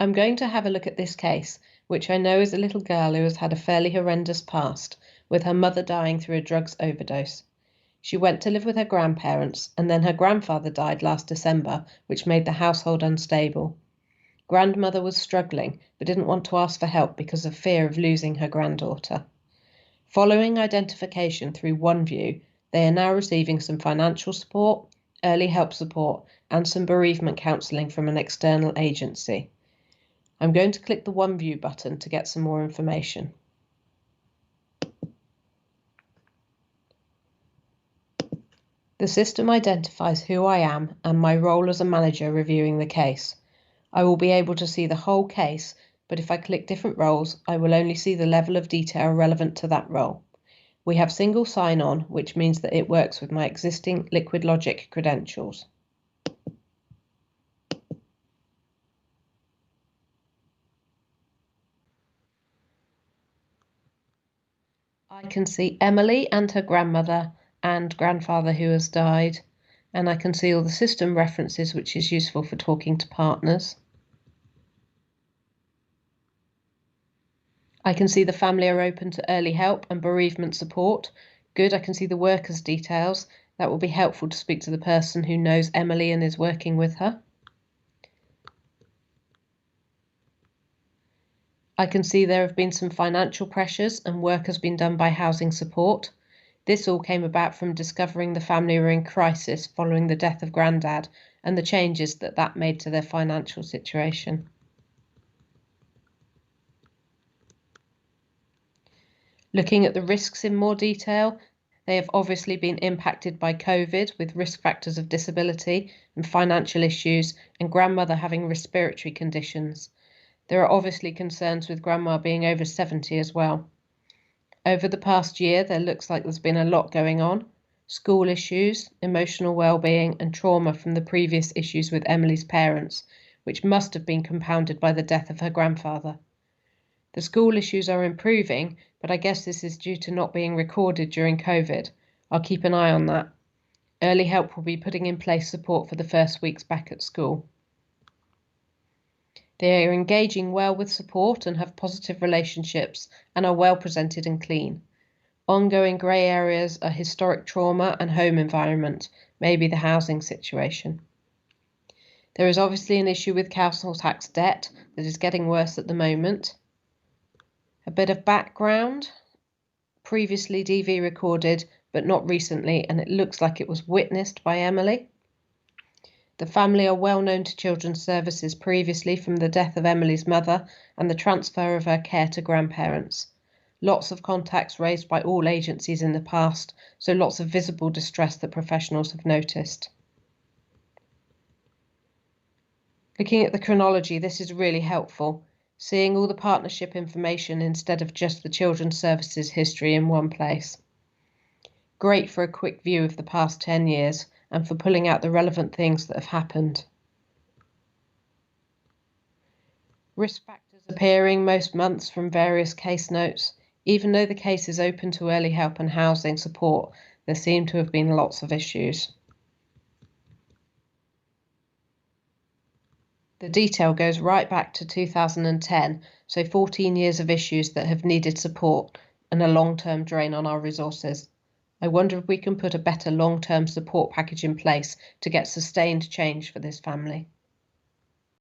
I'm going to have a look at this case, which I know is a little girl who has had a fairly horrendous past, with her mother dying through a drugs overdose. She went to live with her grandparents, and then her grandfather died last December, which made the household unstable. Grandmother was struggling, but didn't want to ask for help because of fear of losing her granddaughter. Following identification through OneView, they are now receiving some financial support, early help support, and some bereavement counselling from an external agency. I'm going to click the OneView button to get some more information. The system identifies who I am and my role as a manager reviewing the case. I will be able to see the whole case, but if I click different roles, I will only see the level of detail relevant to that role. We have single sign-on, which means that it works with my existing Liquid Logic credentials. I can see Emily and her grandmother and grandfather who has died, and I can see all the system references, which is useful for talking to partners. I can see the family are open to early help and bereavement support. Good, I can see the workers' details. That will be helpful to speak to the person who knows Emily and is working with her. I can see there have been some financial pressures and work has been done by housing support. This all came about from discovering the family were in crisis following the death of Grandad and the changes that made to their financial situation. Looking at the risks in more detail, they have obviously been impacted by COVID with risk factors of disability and financial issues, and grandmother having respiratory conditions. There are obviously concerns with grandma being over 70 as well. Over the past year, there looks like there's been a lot going on. School issues, emotional well-being, and trauma from the previous issues with Emily's parents, which must have been compounded by the death of her grandfather. The school issues are improving, but I guess this is due to not being recorded during COVID. I'll keep an eye on that. Early help will be putting in place support for the first weeks back at school. They are engaging well with support and have positive relationships and are well presented and clean. Ongoing grey areas are historic trauma and home environment, maybe the housing situation. There is obviously an issue with council tax debt that is getting worse at the moment. A bit of background. Previously DV recorded, but not recently, and it looks like it was witnessed by Emily. The family are well known to Children's Services previously from the death of Emily's mother and the transfer of her care to grandparents. Lots of contacts raised by all agencies in the past, so lots of visible distress that professionals have noticed. Looking at the chronology, this is really helpful, seeing all the partnership information instead of just the Children's Services history in one place. Great for a quick view of the past 10 years and for pulling out the relevant things that have happened. Risk factors appearing most months from various case notes. Even though the case is open to early help and housing support, there seem to have been lots of issues. The detail goes right back to 2010, so 14 years of issues that have needed support and a long-term drain on our resources. I wonder if we can put a better long-term support package in place to get sustained change for this family.